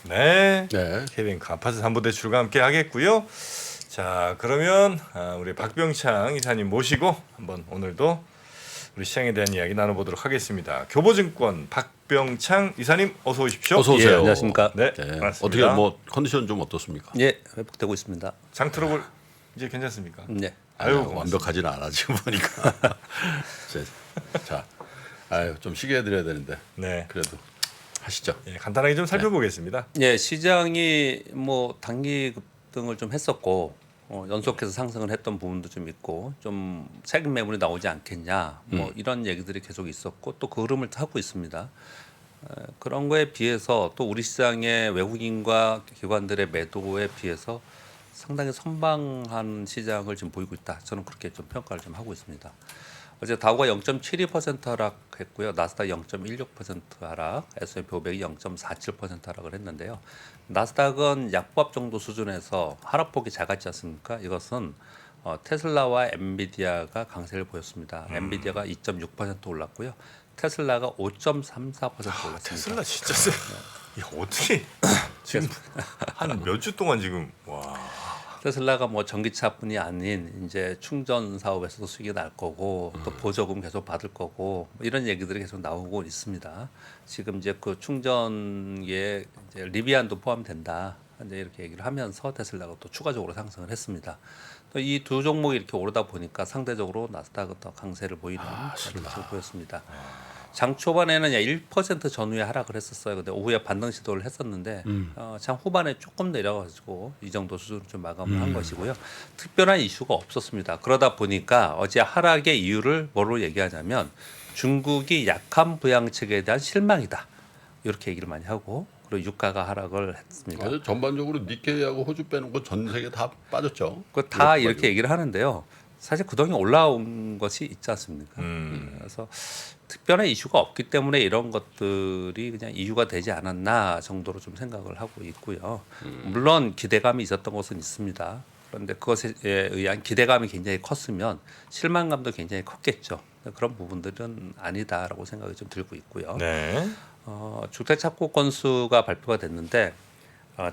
네. 네. KBN크 아파트 담보대출과 함께 하겠고요. 자, 그러면 우리 박병창 이사님 모시고 한번 오늘도 우리 시장에 대한 이야기 나눠보도록 하겠습니다. 교보증권 박병창 이사님 어서 오십시오. 어서 오세요. 예, 안녕하십니까. 네, 네. 반갑습니다. 어떻게 뭐 컨디션 좀 어떻습니까? 예, 회복되고 있습니다. 장 트러블 이제 괜찮습니까? 네. 아유, 아유, 완벽하지는 않아 지금 보니까. 자, 아유 좀 쉬게 해드려야 되는데. 네. 그래도 하시죠. 예, 간단하게 좀 살펴보겠습니다. 예, 시장이 뭐 단기 급등을 좀 했었고 연속해서 상승을 했던 부분도 좀 있고 좀 세금 매물이 나오지 않겠냐 뭐 이런 얘기들이 계속 있었고 또 그 흐름을 타고 있습니다. 그런 거에 비해서 또 우리 시장의 외국인과 기관들의 매도에 비해서 상당히 선방한 시장을 지금 보이고 있다. 저는 그렇게 좀 평가를 좀 하고 있습니다. 어제 다우가 0.72% 하락했고요. 나스닥 0.16% 하락, S&P 500이 0.47% 하락을 했는데요. 나스닥은 약보합 정도 수준에서 하락폭이 작았지 않습니까? 이것은 테슬라와 엔비디아가 강세를 보였습니다. 엔비디아가 2.6% 올랐고요. 테슬라가 5.34% 올랐습니다. 테슬라 진짜 세. 야, 어떻게 지금 한 몇 주 동안 지금 와. 테슬라가 뭐 전기차뿐이 아닌 이제 충전 사업에서도 수익이 날 거고 또 보조금 계속 받을 거고 뭐 이런 얘기들이 계속 나오고 있습니다. 지금 이제 그 충전기에 이제 리비안도 포함된다. 이제 이렇게 얘기를 하면서 테슬라가 또 추가적으로 상승을 했습니다. 또 이 두 종목이 이렇게 오르다 보니까 상대적으로 나스닥은 더 강세를 보이는 모습을 보였습니다. 장 초반에는 1% 전후에 하락을 했었어요. 근데 오후에 반등 시도를 했었는데 장 후반에 조금 내려가지고 이 정도 수준으로 좀 마감을 한 것이고요. 특별한 이슈가 없었습니다. 그러다 보니까 어제 하락의 이유를 뭐로 얘기하냐면 중국이 약한 부양책에 대한 실망이다. 이렇게 얘기를 많이 하고 그리고 유가가 하락을 했습니다. 아주 전반적으로 니케이하고 호주 빼는 거 전 세계 다 빠졌죠. 그 다 이렇게 얘기를 하는데요. 사실 그동안 올라온 것이 있지 않습니까? 그래서 특별한 이슈가 없기 때문에 이런 것들이 그냥 이유가 되지 않았나 정도로 좀 생각을 하고 있고요. 물론 기대감이 있었던 것은 있습니다. 그런데 그것에 의한 기대감이 굉장히 컸으면 실망감도 굉장히 컸겠죠. 그런 부분들은 아니다라고 생각이 좀 들고 있고요. 네. 주택 착공 건수가 발표가 됐는데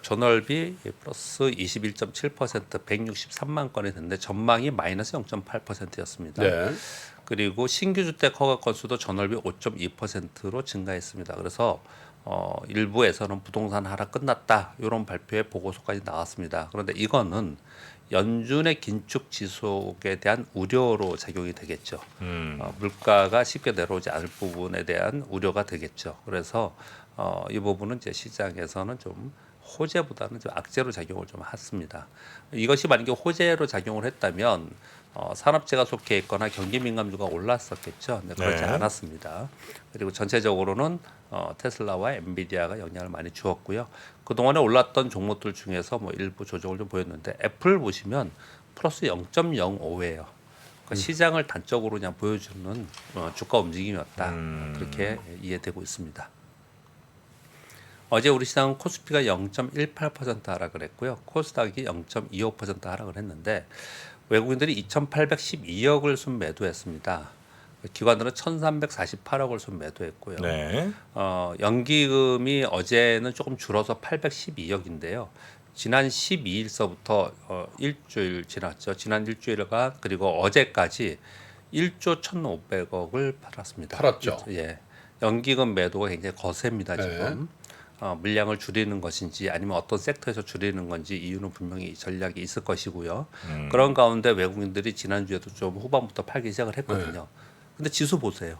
전월비 플러스 21.7% 163만 건이 됐는데 전망이 마이너스 0.8%였습니다. 네. 그리고 신규 주택 허가 건수도 전월비 5.2%로 증가했습니다. 그래서 일부에서는 부동산 하락 끝났다 이런 발표의 보고서까지 나왔습니다. 그런데 이거는 연준의 긴축 지속에 대한 우려로 작용이 되겠죠. 물가가 쉽게 내려오지 않을 부분에 대한 우려가 되겠죠. 그래서 이 부분은 이제 시장에서는 좀 호재보다는 좀 악재로 작용을 좀 했습니다. 이것이 만약에 호재로 작용을 했다면 산업재가 속해 있거나 경기 민감도가 올랐었겠죠. 근데 그렇지 네. 않았습니다. 그리고 전체적으로는 테슬라와 엔비디아가 영향을 많이 주었고요. 그동안에 올랐던 종목들 중에서 뭐 일부 조정을 좀 보였는데 애플 보시면 플러스 0.05예요. 그러니까 시장을 단적으로 그냥 보여주는 주가 움직임이었다. 그렇게 이해되고 있습니다. 어제 우리 시장은 코스피가 0.18% 하락을 했고요. 코스닥이 0.25% 하락을 했는데 외국인들이 2,812억을 순매도했습니다. 기관들은 1,348억을 순매도했고요. 네. 연기금이 어제는 조금 줄어서 812억인데요. 지난 12일서부터 일주일 지났죠. 지난 일주일간 그리고 어제까지 1조 1,500억을 팔았습니다. 팔았죠. 예. 연기금 매도가 굉장히 거셉니다, 네. 지금. 물량을 줄이는 것인지 아니면 어떤 섹터에서 줄이는 건지 이유는 분명히 전략이 있을 것이고요. 그런 가운데 외국인들이 지난주에도 좀 후반부터 팔기 시작을 했거든요. 근데 지수 보세요.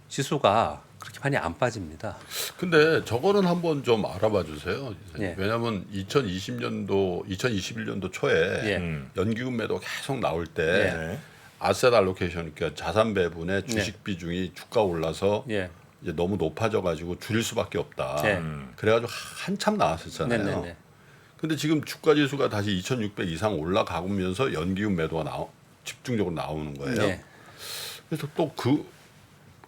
지수가 그렇게 많이 안 빠집니다. 근데 저거는 한번 좀 알아봐 주세요. 예. 왜냐하면 2021년도 초에 예. 연기금 매도 계속 나올 때 네. 아셋 알로케이션 그러니까 자산 배분의 주식 비중이 주가 올라서 예. 이제 너무 높아져 가지고 줄일 수밖에 없다. 네. 그래가지고 한참 나왔었잖아요. 네네네. 근데 지금 주가 지수가 다시 2,600 이상 올라가면서 연기금 매도가 집중적으로 나오는 거예요. 네. 그래서 또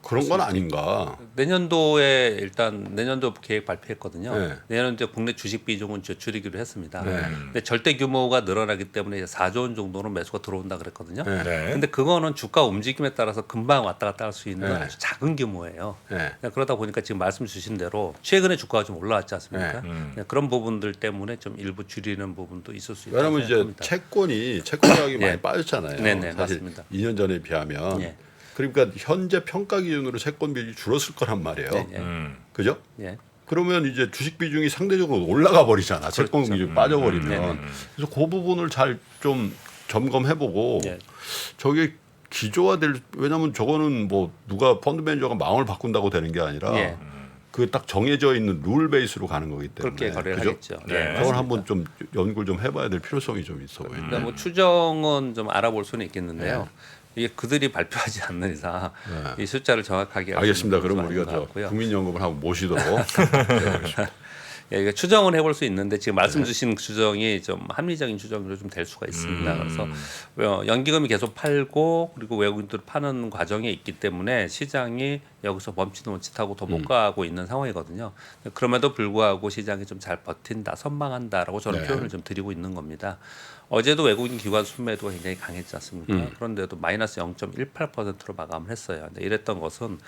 그런 건 아닌가? 내년도에 일단 내년도 계획 발표했거든요. 네. 내년도 국내 주식 비중은 줄이기로 했습니다. 네. 근데 절대 규모가 늘어나기 때문에 이제 4조 원 정도는 매수가 들어온다 그랬거든요. 네. 네. 근데 그거는 주가 움직임에 따라서 금방 왔다 갔다 할 수 있는 네. 아주 작은 규모예요. 네. 그러다 보니까 지금 말씀 주신 대로 최근에 주가가 좀 올라왔지 않습니까? 그런 부분들 때문에 좀 일부 줄이는 부분도 있을 수 있다고 왜냐하면 이제 생각합니다. 채권 가격이 네. 많이 빠졌잖아요. 네네, 사실 맞습니다. 2년 전에 비하면. 예. 그러니까 현재 평가 기준으로 채권 비중이 줄었을 거란 말이에요. 네, 예. 그죠? 예. 그러면 이제 주식 비중이 상대적으로 올라가 버리잖아. 채권 그렇죠. 비중이 빠져버리면. 네네. 그래서 그 부분을 잘 좀 점검해보고 예. 저게 기조화될 왜냐하면 저거는 뭐 누가 펀드 매니저가 마음을 바꾼다고 되는 게 아니라 예. 그 딱 정해져 있는 룰 베이스로 가는 거기 때문에 그렇게 거래를 그죠? 하겠죠. 네. 예, 저걸 맞습니다. 한번 좀 연구를 좀 해봐야 될 필요성이 좀 있어 보여요. 그러니까 뭐 추정은 좀 알아볼 수는 있겠는데요. 이게 그들이 발표하지 않는 이상 이 숫자를 정확하게 알 알겠습니다. 수 있는 그럼 부분은 우리가 아닌 것 저 같고요. 국민연금을 한번 모시도록. 예, 이게 추정은 해볼 수 있는데 지금 말씀 주신 추정이 좀 합리적인 추정으로 좀 될 수가 있습니다. 그래서 연기금이 계속 팔고 그리고 외국인들 파는 과정에 있기 때문에 시장이 여기서 멈칫멈칫하고 더 못 가고 있는 상황이거든요. 그럼에도 불구하고 시장이 좀 잘 버틴다, 선방한다라고 저는 네. 표현을 좀 드리고 있는 겁니다. 어제도 외국인 기관 순매도가 굉장히 강했지 않습니까? 그런데도 마이너스 0.18%로 마감을 했어요. 근데 이랬던 것은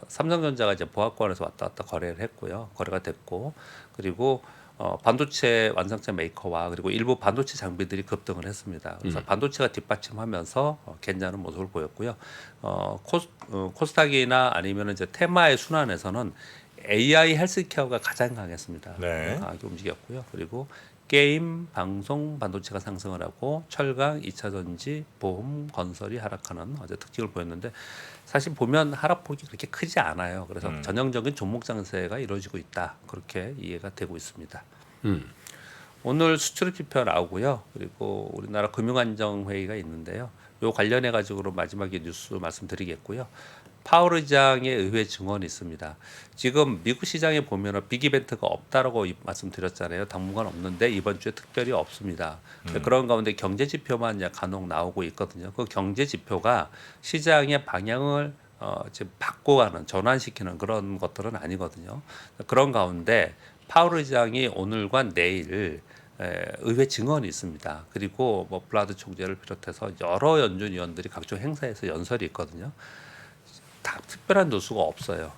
삼성전자가 이제 보합권에서 왔다 갔다 거래를 했고요. 거래가 됐고 그리고 반도체 완성체 메이커와 그리고 일부 반도체 장비들이 급등을 했습니다. 그래서 반도체가 뒷받침하면서 괜찮은 모습을 보였고요. 코스닥이나 아니면 이제 테마의 순환에서는 AI 헬스케어가 가장 강했습니다. 네. 강하게 움직였고요. 그리고 게임, 방송, 반도체가 상승을 하고 철강, 2차 전지, 보험, 건설이 하락하는 어제 특징을 보였는데 사실 보면 하락폭이 그렇게 크지 않아요. 그래서 전형적인 종목 장세가 이루어지고 있다. 그렇게 이해가 되고 있습니다. 오늘 수출 지표 나오고요. 그리고 우리나라 금융안정회의가 있는데요. 요 관련해 가지고 마지막에 뉴스 말씀드리겠고요. 파월 의장의 의회 증언이 있습니다. 지금 미국 시장에 보면은 빅 이벤트가 없다라고 말씀드렸잖아요. 당분간 없는데 이번 주에 특별히 없습니다. 그런 가운데 경제 지표만 이제 간혹 나오고 있거든요. 그 경제 지표가 시장의 방향을 지금 바꿔가는 전환시키는 그런 것들은 아니거든요. 그런 가운데 파월 의장이 오늘과 내일 의회 증언이 있습니다. 그리고 뭐 블라드 총재를 비롯해서 여러 연준 위원들이 각종 행사에서 연설이 있거든요. 다 특별한 누수가 없어요.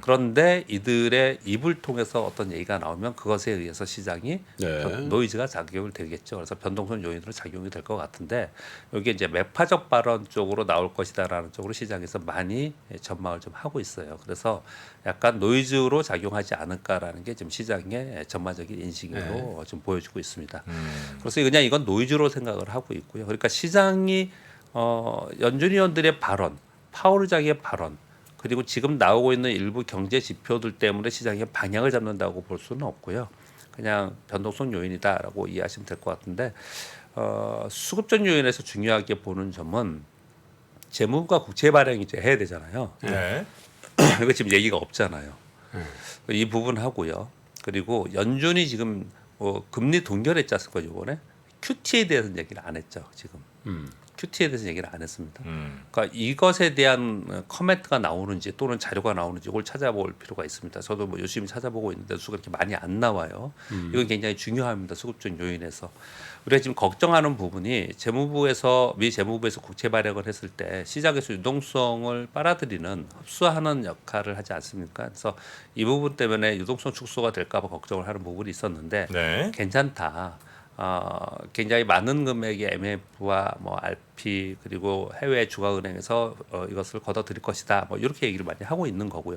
그런데 이들의 입을 통해서 어떤 얘기가 나오면 그것에 의해서 시장이 네. 노이즈가 작용을 되겠죠. 그래서 변동성 요인으로 작용이 될 것 같은데 여기 이제 매파적 발언 쪽으로 나올 것이다라는 쪽으로 시장에서 많이 전망을 좀 하고 있어요. 그래서 약간 노이즈로 작용하지 않을까라는 게 지금 시장의 전반적인 인식으로 좀 보여주고 있습니다. 그래서 그냥 이건 노이즈로 생각을 하고 있고요. 그러니까 시장이 연준위원들의 발언 파월 의장의 발언 그리고 지금 나오고 있는 일부 경제 지표들 때문에 시장의 방향을 잡는다고 볼 수는 없고요. 그냥 변동성 요인이다라고 이해하시면 될 것 같은데 수급적 요인에서 중요하게 보는 점은 재무부가 국채 발행 이제 해야 되잖아요. 네. 이거 지금 얘기가 없잖아요. 이 부분 하고요. 그리고 연준이 지금 금리 동결했지 않습니까 이번에 QT에 대해서는 얘기를 안 했죠 지금. QT에 대해서 얘기를 안 했습니다. 그러니까 이것에 대한 커멘트가 나오는지 또는 자료가 나오는지 이걸 찾아볼 필요가 있습니다. 저도 뭐 열심히 찾아보고 있는데 수가 그렇게 많이 안 나와요. 이건 굉장히 중요합니다. 수급적 요인에서. 우리가 지금 걱정하는 부분이 미 재무부에서 국채 발행을 했을 때 시장에서 유동성을 빨아들이는 흡수하는 역할을 하지 않습니까? 그래서 이 부분 때문에 유동성 축소가 될까 봐 걱정을 하는 부분이 있었는데 네. 괜찮다. 굉장히 많은 금액의 MF와 뭐 RP 그리고 해외 주가은행에서 이것을 걷어들일 것이다. 뭐 이렇게 얘기를 많이 하고 있는 거고요.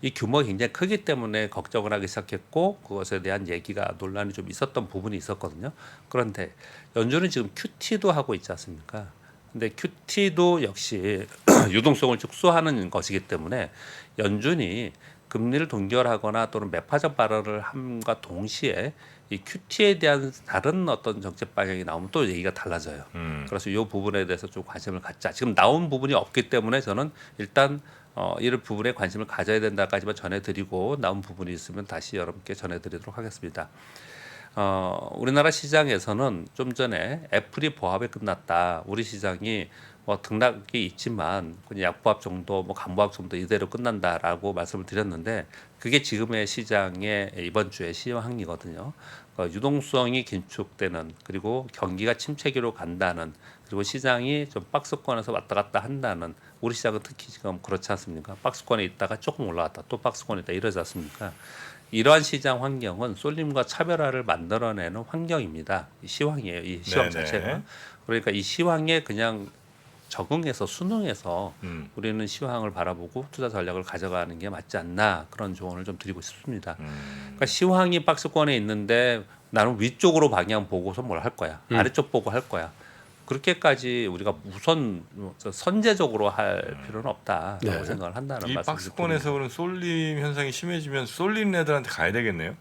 이 규모가 굉장히 크기 때문에 걱정을 하기 시작했고 그것에 대한 얘기가 논란이 좀 있었던 부분이 있었거든요. 그런데 연준은 지금 QT도 하고 있지 않습니까? 근데 QT도 역시 유동성을 축소하는 것이기 때문에 연준이 금리를 동결하거나 또는 매파적 발언을 함과 동시에 이 QT에 대한 다른 어떤 정책 방향이 나오면 또 얘기가 달라져요. 그래서 이 부분에 대해서 좀 관심을 갖자. 지금 나온 부분이 없기 때문에 저는 일단 이런 부분에 관심을 가져야 된다까지만 전해드리고 나온 부분이 있으면 다시 여러분께 전해드리도록 하겠습니다. 우리나라 시장에서는 좀 전에 애플이 보합에 끝났다. 우리 시장이 뭐 등락이 있지만 그냥 약보합 정도, 뭐 간보합 정도 이대로 끝난다라고 말씀을 드렸는데 그게 지금의 시장의 이번 주의 시황이거든요. 유동성이 긴축되는 그리고 경기가 침체기로 간다는 그리고 시장이 좀 박스권에서 왔다 갔다 한다는 우리 시장은 특히 지금 그렇지 않습니까? 박스권에 있다가 조금 올라갔다 또 박스권에 있다 이러지 않습니까? 이러한 시장 환경은 쏠림과 차별화를 만들어내는 환경입니다. 이 시황이에요. 이 시황 네네. 자체가. 그러니까 이 시황에 그냥 적응해서 순응해서 우리는 시황을 바라보고 투자 전략을 가져가는 게 맞지 않나 그런 조언을 좀 드리고 싶습니다. 그러니까 시황이 박스권에 있는데 나는 위쪽으로 방향 보고서 뭘 할 거야. 아래쪽 보고 할 거야. 그렇게까지 우리가 우선 선제적으로 할 필요는 없다라고 네. 생각을 한다는 이 말씀. 박스권에서 그런 쏠림 현상이 심해지면 쏠린 애들한테 가야 되겠네요.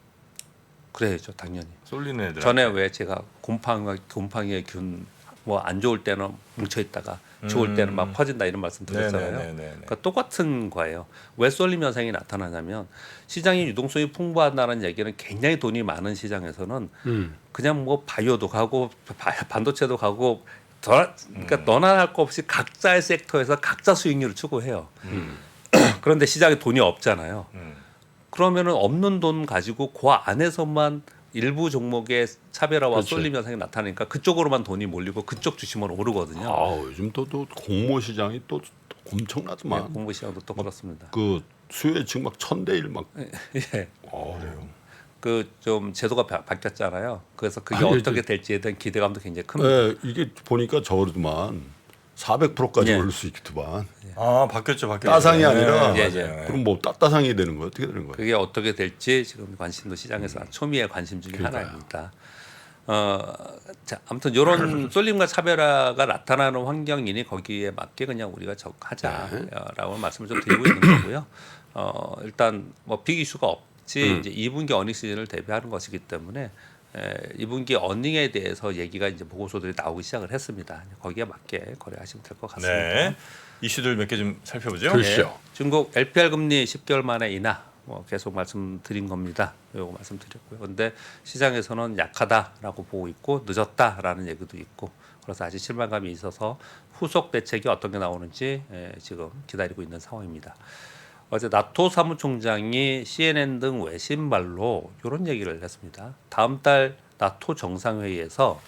그래야죠, 당연히. 쏠린 애들. 전에 왜 제가 곰팡이의 균 뭐 안 좋을 때는 뭉쳐 있다가 좋을 때는 막 퍼진다 이런 말씀 드렸잖아요. 네네네네. 그러니까 똑같은 거예요. 왜 쏠림 현상이 나타나냐면 시장의 유동성이 풍부하다는 얘기는 굉장히 돈이 많은 시장에서는 그냥 뭐 바이오도 가고 반도체도 가고 그러니까 너나 할 거 없이 각자의 섹터에서 각자 수익률을 추구해요. 그런데 시장에 돈이 없잖아요. 그러면은 없는 돈 가지고 그 안에서만 일부 종목의 차별화와 그렇지. 쏠림 현상이 나타나니까 그쪽으로만 돈이 몰리고 그쪽 주식만 오르거든요. 요즘 또 공모 시장이 또 엄청나더만. 네, 공부 시장도 또 그렇습니다. 그 수요예측 막 1000대1 막. 예, 그래요. 그 좀 제도가 바뀌었잖아요. 그래서 그게 아니, 어떻게 될지에 대한 기대감도 굉장히 큽니다. 네, 이게 보니까 저르더만 400%까지 예. 오를 수 있겠더만. 아 바뀌었죠. 따상이 아니라. 예, 맞아요. 그럼 뭐 따상이 되는 거야? 어떻게 되는 거야? 그게 어떻게 될지 지금 관심도 시장에서 초미의 관심 중에 그러니까요. 하나입니다. 자, 아무튼 이런 쏠림과 차별화가 나타나는 환경이니 거기에 맞게 그냥 우리가 적하자라고 말씀을 좀 드리고 있는 거고요. 일단 뭐 빅 이슈가 없지 이제 2분기 어닝 시즌을 대비하는 것이기 때문에 2분기 어닝에 대해서 얘기가 이제 보고서들이 나오기 시작을 했습니다. 거기에 맞게 거래하시면 될 것 같습니다. 네. 이슈들 몇 개 좀 살펴보죠. 그렇죠. 중국 LPR 금리 10개월 만에 인하 뭐 계속 말씀드린 겁니다. 요거 말씀드렸고요. 그런데 시장에서는 약하다라고 보고 있고 늦었다라는 얘기도 있고 그래서 아직 실망감이 있어서 후속 대책이 어떤 게 나오는지 지금 기다리고 있는 상황입니다. 어제 나토 사무총장이 CNN 등 외신말로 이런 얘기를 했습니다. 다음 달 나토 정상회의에서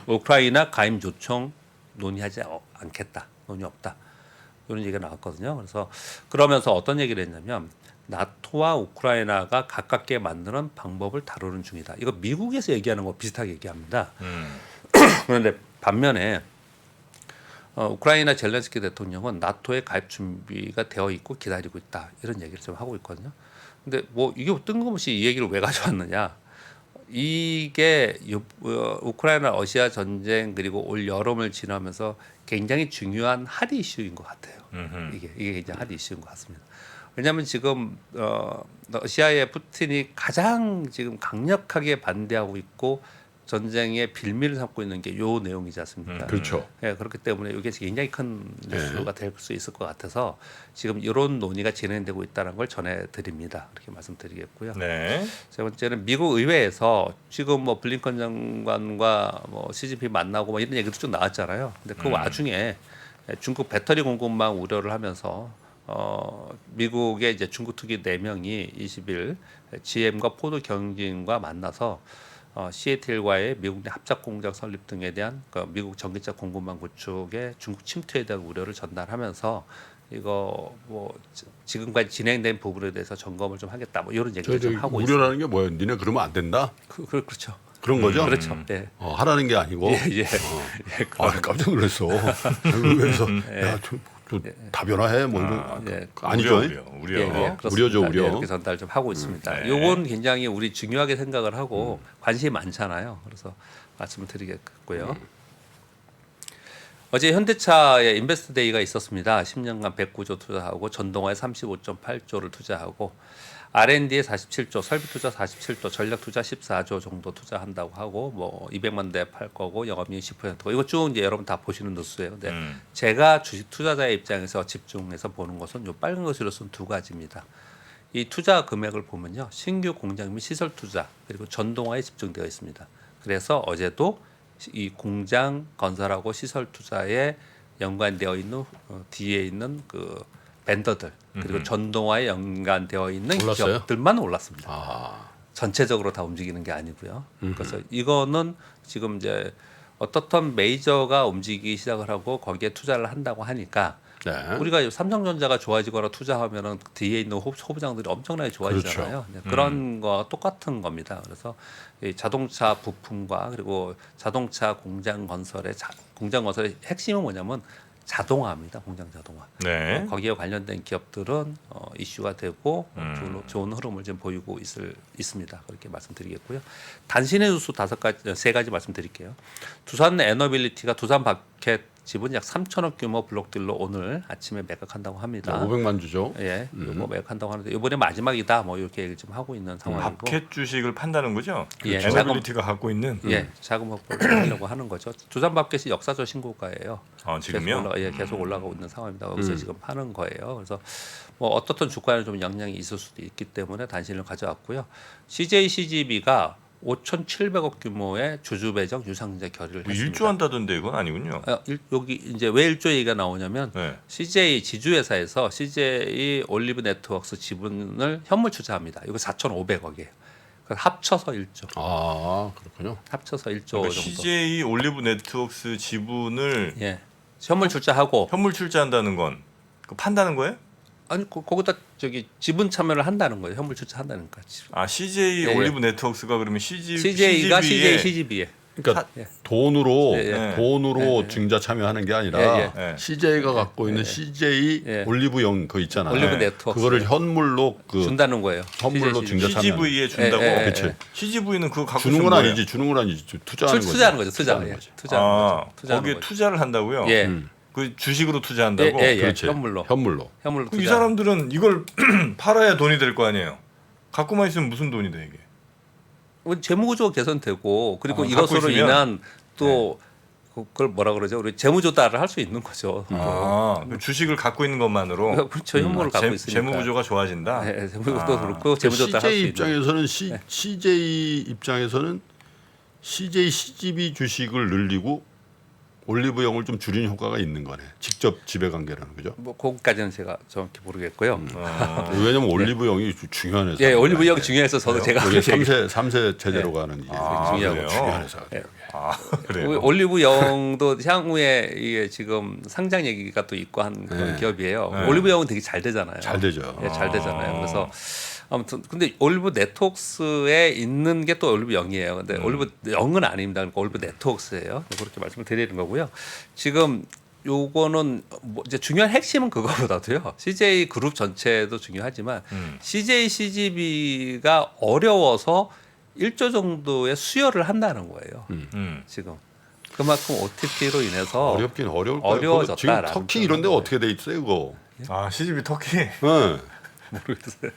우크라이나 가입 요청 논의하지 않겠다. 논의 없다. 이런 얘기가 나왔거든요. 그래서 그러면서 어떤 얘기를 했냐면 나토와 우크라이나가 가깝게 만드는 방법을 다루는 중이다. 이거 미국에서 얘기하는 거 비슷하게 얘기합니다. 그런데 반면에 우크라이나 젤렌스키 대통령은 나토에 가입 준비가 되어 있고 기다리고 있다. 이런 얘기를 좀 하고 있거든요. 근데 뭐 이게 뜬금없이 이 얘기를 왜 가져왔느냐? 이게 우크라이나 러시아 전쟁 그리고 올 여름을 지나면서 굉장히 중요한 핫 이슈인 것 같아요. 이게 굉장히 핫 이슈인 것 같습니다. 왜냐하면 지금 러시아의 푸틴이 가장 지금 강력하게 반대하고 있고 전쟁의 빌미를 삼고 있는 게 요 내용이지 않습니까? 그렇죠. 예, 그렇기 때문에 이게 굉장히 큰 뉴스가 될 수 있을 것 같아서 지금 이런 논의가 진행되고 있다는 걸 전해드립니다. 그렇게 말씀드리겠고요. 네. 세 번째는 미국 의회에서 지금 뭐 블링컨 장관과 뭐 시진핑 만나고 뭐 이런 얘기도 좀 나왔잖아요. 근데 그 와중에 중국 배터리 공급망 우려를 하면서 미국의 이제 중국 특위 4명이 20일 GM과 포드 경영진과 만나서 시애틀과의 미국 내 합작 공장 설립 등에 대한 미국 전기차 공급망 구축의 중국 침투에 대한 우려를 전달하면서 이거 뭐 지금까지 진행된 부분에 대해서 점검을 좀 하겠다 뭐 이런 얘기를 좀 하고 있습니다. 우려라는 게 뭐예요? 니네 그러면 안 된다? 그렇죠. 그런 거죠? 그렇죠. 예. 하라는 게 아니고. 예. 깜짝 놀랐어. 그래서 야, 다 변화해 뭐 이런 예. 아니죠? 우려. 그렇습니다. 우려죠, 우려. 예, 이렇게 전달 좀 하고 있습니다. 네. 요건 굉장히 우리 중요하게 생각을 하고 관심이 많잖아요. 그래서 말씀을 드리겠고요. 어제 현대차의 인베스트 데이가 있었습니다. 10년간 109조 투자하고 전동화에 35.8조를 투자하고 R&D에 47조, 설비 투자 47조, 전략 투자 14조 정도 투자한다고 하고 뭐 200만 대 팔 거고 영업이익 10%고 이거 쭉 이제 여러분 다 보시는 뉴스예요. 근데 제가 주식 투자자의 입장에서 집중해서 보는 것은 요 빨간 것으로 쓴 두 가지입니다. 이 투자 금액을 보면요. 신규 공장 및 시설 투자 그리고 전동화에 집중되어 있습니다. 그래서 어제도 이 공장 건설하고 시설 투자에 연관되어 있는 뒤에 있는 그 벤더들 그리고 전동화에 연관되어 있는 올랐어요? 기업들만 올랐습니다. 아, 전체적으로 다 움직이는 게 아니고요. 그래서 이거는 지금 이제 어떻든 메이저가 움직이기 시작을 하고 거기에 투자를 한다고 하니까 네. 우리가 삼성전자가 좋아지거나 투자하면은 뒤에 있는 소부장들이 엄청나게 좋아지잖아요. 그렇죠. 그런 거와 똑같은 겁니다. 그래서 이 자동차 부품과 그리고 자동차 공장 건설의 핵심은 뭐냐면 자동화입니다. 공장 자동화. 네. 거기에 관련된 기업들은 이슈가 되고 좋은 흐름을 지금 보이고 있습니다. 그렇게 말씀드리겠고요. 단신의 뉴스 세 가지 말씀드릴게요. 두산 에너빌리티가 두산 마켓 지분 약 3천억 규모 블록딜로 오늘 아침에 매각한다고 합니다. 500만 주죠. 예, 이거 매각한다고 하는데 이번에 마지막이다. 뭐 이렇게 얘기를 좀 하고 있는 상황이고. 마켓 주식을 판다는 거죠? 예, 에너빌리티가 갖고 있는. 예, 자금 확보를 하려고 하는 거죠. 두산 마켓이 역사적 신고가예요. 지금요? 계속 올라가고 있는 상황입니다. 여기서 지금 파는 거예요. 그래서 뭐 어떻든 주가에 좀 영향이 있을 수도 있기 때문에 단신을 가져왔고요. CJ CGV가 5,700억 규모의 주주 배정 유상증자 결의를 뭐 했습니다. 일조한다던데 이건 아니군요. 여기 이제 왜 일조 얘기가 나오냐면 네. CJ 지주회사에서 CJ 올리브 네트워크스 지분을 현물 투자합니다. 이거 4,500억이에요. 합쳐서 1조. 아, 그렇군요. 합쳐서 1조 그러니까 정도. CJ 올리브 네트워크스 지분을 예. 현물 출자하고 현물 출자한다는 건 그거 판다는 거예요? 아니 거기다 지분 참여를 한다는 거예요. 현물 출자한다니까. CJ 예, 예. 올리브 네트워크스가 그러면 CJ가 CJ CGV에 그러니까 예. 돈으로 예, 증자 참여하는 게 아니라 예, 예. CJ가 갖고 있는 CJ 예. 올리브영 그 있잖아요. 올리브 네. 네트워크 그거를 현물로 준다는 거예요. 현물로 CJ. 증자 참여. CGV에 준다고. 예, 예, 그렇지. CGV는 그거 갖고 주는 있으면 건 뭐예요? 아니지. 주는 건 아니지. 투자하는 거지. 투자하는 거죠. 투자. 투자하는 예. 거지. 투자하는 거죠. 투자하는 거기에 거죠. 투자를 한다고요? 예. 그 주식으로 투자한다고? 예, 예, 예. 그렇지. 현물로. 현물로. 현물로 그럼 이 투자. 사람들은 이걸 팔아야 돈이 될 거 아니에요? 갖고만 있으면 무슨 돈이 돼 이게? 재무구조 개선되고 그리고 갖고 이것으로 있으면? 인한 또 그걸 뭐라 그러죠? 우리 재무조달을 할 수 있는 거죠. 그 주식을 갖고 있는 것만으로 그렇죠. 현물을 갖고 있으니까. 재무 구조가 좋아진다. 네, 재무구조도 그렇고 재무조달 할수 CJ 있는. 입장에서는 CJ 입장에서는 CJ CGV 주식을 늘리고 올리브영을 좀 줄이는 효과가 있는 거네. 직접 지배 관계라는 거죠. 뭐 거기까지는 제가 정확히 모르겠고요. 왜냐면 올리브영이 중요한 회사. 예, 올리브영 중요해서 저도 제가 여기 3세 체제로 가는 이게 중요하고 그래요? 중요한 회사가 돼요. 그래요. 올리브영도 향후에 이게 지금 상장 얘기가 또 있고 한 그런 기업이에요. 네. 올리브영은 되게 잘 되잖아요. 잘 되죠. 예, 잘 되잖아요. 그래서 아무튼 근데 올리브 네트워크스에 있는 게 또 올리브영이에요. 근데 올리브영은 아닙니다. 그러니까 올리브 네트워크스예요. 그렇게 말씀을 드리는 거고요. 지금 요거는 뭐 이제 중요한 핵심은 그거보다도요. CJ 그룹 전체도 중요하지만 CJ CGV가 어려워서 1조 정도의 수혈을 한다는 거예요. 지금 그만큼 OTT로 인해서 어렵긴 어려울 거예요. 어려워졌다라는 지금 터키 이런 데 거예요. 어떻게 돼 있어요, 그거? CGV 터키 네. 모르겠어요.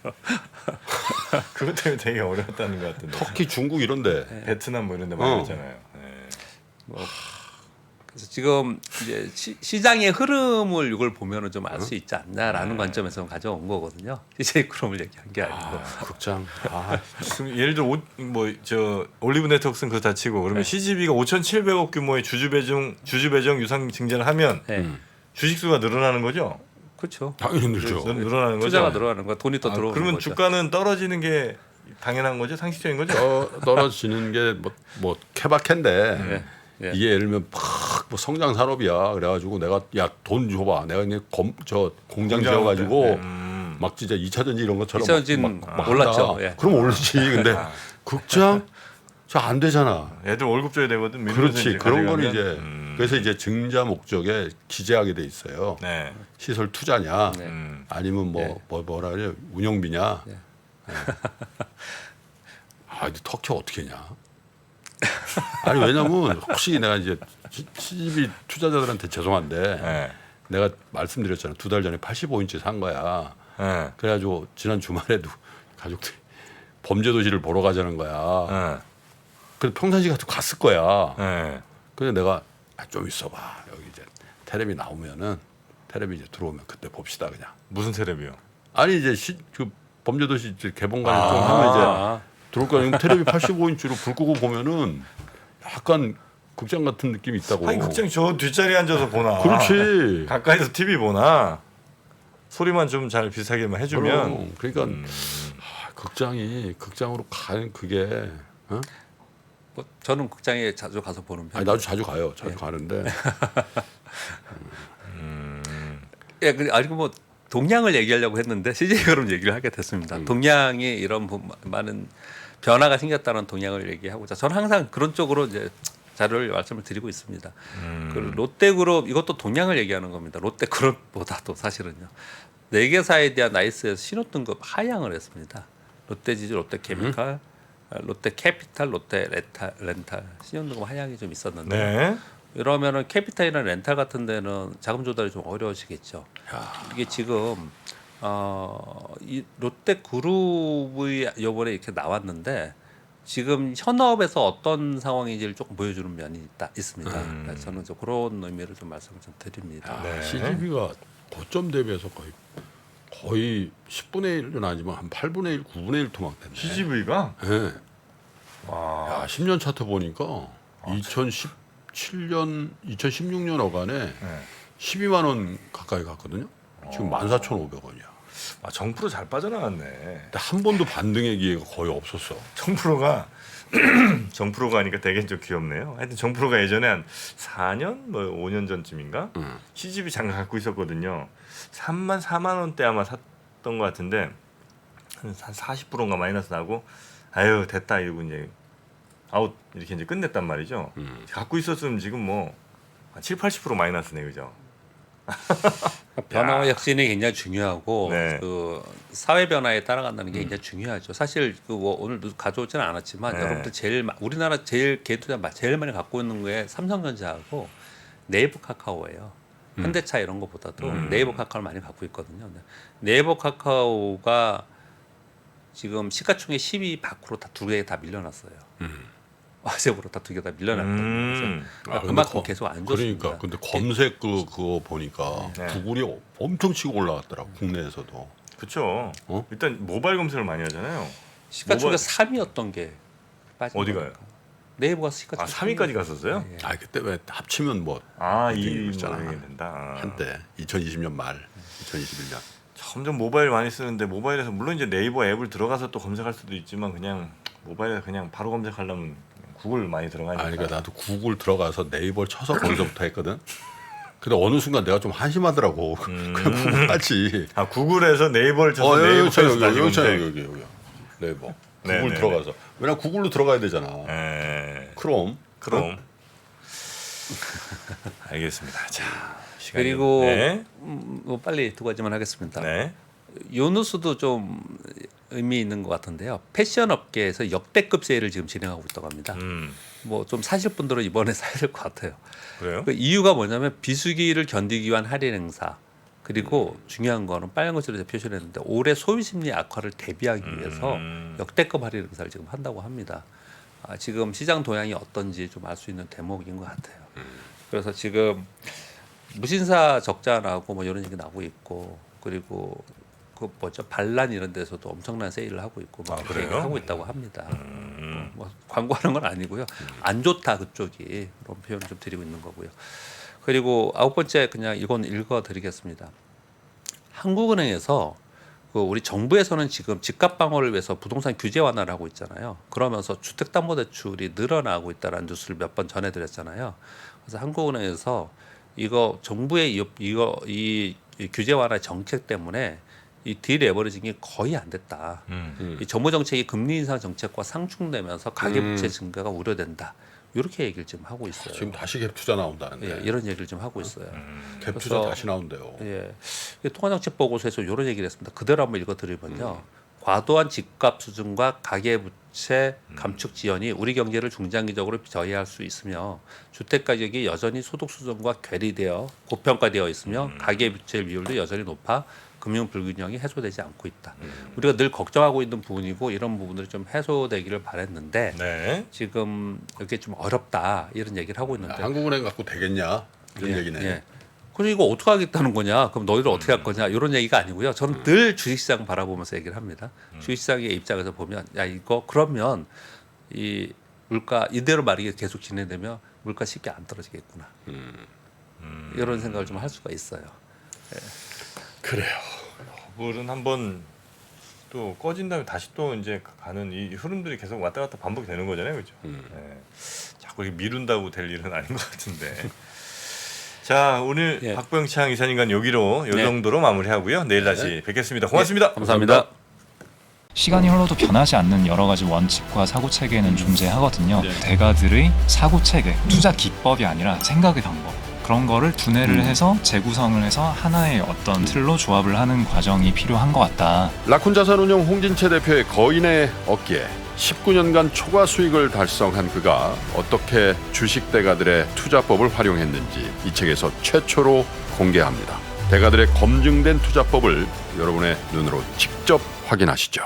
그것 때문에 되게 어려웠다는 것 같은데. 터키, 중국 이런 데. 베트남 뭐 이런 데 많이 있잖아요. 네. 그래서 지금 이제 시장의 흐름을 이걸 보면은 좀 알 수 있지 않나라는 관점에서 가져온 거거든요. CJ 그룹을 얘기한 게 아니고. 극장. 지금 예를 들어 저 올리브 네트워크는 그거 다 치고 그러면 CGV가 5,700억 규모의 주주 배정 유상 증자를 하면 네. 주식 수가 늘어나는 거죠? 그렇죠. 당연히 늘죠. 늘어나는 거죠. 투자가 늘어나는 거야. 돈이 또 들어오는 그러면 거죠. 주가는 떨어지는 게 당연한 거죠? 상식적인 거죠? 떨어지는 게 뭐 케바케인데 네. 네. 이게 예를 들면 뭐 성장 산업이야. 그래가지고 내가 야 돈 줘봐. 내가 그냥 공장 지어가지고 막 진짜 2차 전지 이런 것처럼 2차 전지 막 올랐죠. 한다. 예. 그럼 오르지. 근데 극장 잘 안 되잖아. 애들 월급 줘야 되거든. 그렇지. 그런 건 이제 음. 그래서 이제 증자 목적에 기재하게 돼 있어요. 네. 시설 투자냐, 네. 아니면 네. 뭐라 그래 운영비냐. 네. 근데 터키 어떻게 했냐? 아니 왜냐면 혹시 내가 이제 CGV 투자자들한테 죄송한데 네. 내가 말씀드렸잖아. 2달 전에 85인치 산 거야. 네. 그래가지고 지난 주말에도 가족들이 범죄도시를 보러 가자는 거야. 네. 그래서 평상시 같은 갔을 거야. 네. 근데 내가 좀 있어봐. 여기 이제 텔레비 나오면은 텔레비 이제 들어오면 그때 봅시다 그냥. 무슨 테레비요? 아니 이제 그 범죄도시 이제 개봉관을 좀 하면 이제 들어올 거 아니면 텔레비 85인치로 불 끄고 보면은 약간 극장 같은 느낌이 있다고. 아니 극장 저 뒷자리에 앉아서 보나. 그렇지. 가까이서 TV 보나. 소리만 좀 잘 비슷하게만 해주면. 그러니까 극장이 극장으로 가는 그게. 어? 뭐 저는 극장에 자주 가서 보는 편. 아니 나도 자주 가요. 자주 가는데. 예, 아니고 뭐 동양을 얘기하려고 했는데 CJ 그럼 얘기를 하게 됐습니다. 동양이 이런 많은 변화가 생겼다는 동양을 얘기하고자 저는 항상 그런 쪽으로 이제 자료를 말씀을 드리고 있습니다. 그 롯데그룹 이것도 동양을 얘기하는 겁니다. 롯데그룹보다도 사실은요. 4개사에 대한 나이스에서 신호등급 하향을 했습니다. 롯데지주, 롯데케미칼, 롯데캐피탈, 롯데렌탈 신호등급 하향이 좀 있었는데 네. 이러면은 캐피탈이나 렌탈 같은 데는 자금 조달이 좀 어려워지겠죠. 이게 지금 이 롯데그룹이 이번에 이렇게 나왔는데 지금 현업에서 어떤 상황인지를 조금 보여주는 면이 있습니다. 그래서 저는 좀 그런 의미를 좀 말씀을 좀 드립니다. 네. CGV가 고점 대비해서 거의 10분의 1은 아니지만 한 8분의 1, 9분의 1 토막됐네. CGV가. 네. 와. 야, 10년 차트 보니까 2016년 어간에 네. 12만 원 가까이 갔거든요. 지금 14,500원이야. 아, 정프로 잘 빠져나갔네. 근데 한 번도 반등의 기회가 거의 없었어. 정프로가 정프로가 하니까 되게 좀 귀엽네요. 하여튼 정프로가 예전에 한 4년 뭐 5년 전쯤인가 CGV 장가 갖고 있었거든요. 3만 4만 원대 아마 샀던 것 같은데 한 40%인가 마이너스 나고 아유 됐다 이러고 이제 아웃 이렇게 이제 끝냈단 말이죠. 갖고 있었으면 지금 뭐 7, 80% 마이너스네 그죠? 변화와 혁신이 굉장히 중요하고 네. 그 사회 변화에 따라간다는 게 굉장히 중요하죠. 사실 그뭐 오늘도 가져오지는 않았지만 네. 여러분들 우리나라 제일 개투자 제일 많이 갖고 있는 게 삼성전자하고 네이버 카카오예요. 현대차 이런 것보다도 네이버 카카오를 많이 갖고 있거든요. 네이버 카카오가 지금 시가총액 12 밖으로 다 두 개 다 밀려났어요. 화색으로 다 두 개 다 밀려났거든요. 그래서 그만큼 계속 안 좋습니다. 그러니까 근데 검색 그거 보니까 네. 구글이 엄청 치고 올라갔더라고 국내에서도. 그렇죠. 어? 일단 모바일 검색을 많이 하잖아요. 시가총액 모바일- 3위였던 게 빠진 어디 거니까. 가요? 네이버가 시가총액 아 3위까지 갔었어요? 예. 아 그때 왜 합치면 뭐 아, 일등이 이 있잖아. 모양이 된다. 아. 한때 2020년 말, 2021년. 점점 모바일 많이 쓰는데 모바일에서 물론 이제 네이버 앱을 들어가서 또 검색할 수도 있지만 그냥 모바일에 그냥 바로 검색하려면 구글 많이 들어가니까. 아니 그러니까 나도 구글 들어가서 네이버를 쳐서 거기서부터 했거든. 근데 어느 순간 내가 좀 한심하더라고. 그냥 구글 하지. 아 구글에서 네이버를 쳐서 네이버에서 다시 여기 있잖아 검색. 여기 네이버. 네, 구글 네, 들어가서. 왜냐 구글로 들어가야 되잖아. 에, 그럼. 그럼. 알겠습니다. 자 시간이 그리고 네. 뭐 빨리 두 가지만 하겠습니다. 네. 요 뉴스도 좀 의미 있는 것 같은데요. 패션 업계에서 역대급 세일을 지금 진행하고 있다고 합니다. 뭐 좀 사실 분들은 이번에 사야 될 것 같아요. 그래요? 그 이유가 뭐냐면 비수기를 견디기 위한 할인 행사 그리고 중요한 거는 빨간 것으로 표시를 했는데 올해 소비 심리 악화를 대비하기 위해서 역대급 할인 행사를 지금 한다고 합니다. 지금 시장 동향이 어떤지 좀 알 수 있는 대목인 것 같아요. 그래서 지금 무신사 적자 나고 뭐 이런 얘기 나오고 있고 그리고 그 뭐죠 반란 이런 데서도 엄청난 세일을 하고 있고 막 그래요? 이렇게 하고 있다고 합니다. 뭐 광고하는 건 아니고요. 안 좋다 그쪽이 그런 표현을 좀 드리고 있는 거고요. 그리고 9번째 그냥 이건 읽어드리겠습니다. 한국은행에서 그 우리 정부에서는 지금 집값 방어를 위해서 부동산 규제 완화를 하고 있잖아요. 그러면서 주택담보대출이 늘어나고 있다는 뉴스를 몇 번 전해드렸잖아요. 그래서 한국은행에서 이거 정부의 이 규제 완화 정책 때문에 이 디레버리징이 거의 안 됐다. 이 정부 정책이 금리 인상 정책과 상충되면서 가계부채 증가가 우려된다. 이렇게 얘기를 지금 하고 있어요. 지금 다시 갭 투자 나온다는데. 예, 이런 얘기를 좀 하고 있어요. 갭 투자 그래서- 다시 나온대요. 예, 통화정책 보고서에서 이런 얘기를 했습니다. 그대로 한번 읽어드리면요. 과도한 집값 수준과 가계부채 감축 지연이 우리 경제를 중장기적으로 저해할 수 있으며 주택 가격이 여전히 소득 수준과 괴리되어 고평가되어 있으며 가계부채 비율도 여전히 높아 금융 불균형이 해소되지 않고 있다. 우리가 늘 걱정하고 있는 부분이고 이런 부분들이 좀 해소되기를 바랬는데 네. 지금 이게 좀 어렵다 이런 얘기를 하고 있는데 한국은행 갖고 되겠냐 이런 얘기네. 예. 그리고 이거 어떻게 하겠다는 거냐? 그럼 너희들 어떻게 할 거냐? 이런 얘기가 아니고요. 저는 늘 주식시장 바라보면서 얘기를 합니다. 주식시장의 입장에서 보면 야 이거 그러면 이 물가 이대로 말이게 계속 진행되면 물가 쉽게 안 떨어지겠구나. 이런 생각을 좀 할 수가 있어요. 그래요. 버블은 한번 또 꺼진 다음에 다시 또 이제 가는 이 흐름들이 계속 왔다 갔다 반복이 되는 거잖아요, 그렇죠? 네. 자꾸 이렇게 미룬다고 될 일은 아닌 것 같은데. 자, 오늘 예. 박병창 이사님과는 여기로 요 네. 정도로 마무리하고요. 내일 다시 뵙겠습니다. 고맙습니다. 감사합니다. 시간이 흘러도 변하지 않는 여러 가지 원칙과 사고 체계는 존재하거든요. 네. 대가들의 사고 체계, 투자 기법이 아니라 생각의 방법. 그런 거를 분해를 해서 재구성을 해서 하나의 어떤 틀로 조합을 하는 과정이 필요한 것 같다. 라쿤 자산운용 홍진채 대표의 거인의 어깨에 19년간 초과 수익을 달성한 그가 어떻게 주식 대가들의 투자법을 활용했는지 이 책에서 최초로 공개합니다. 대가들의 검증된 투자법을 여러분의 눈으로 직접 확인하시죠.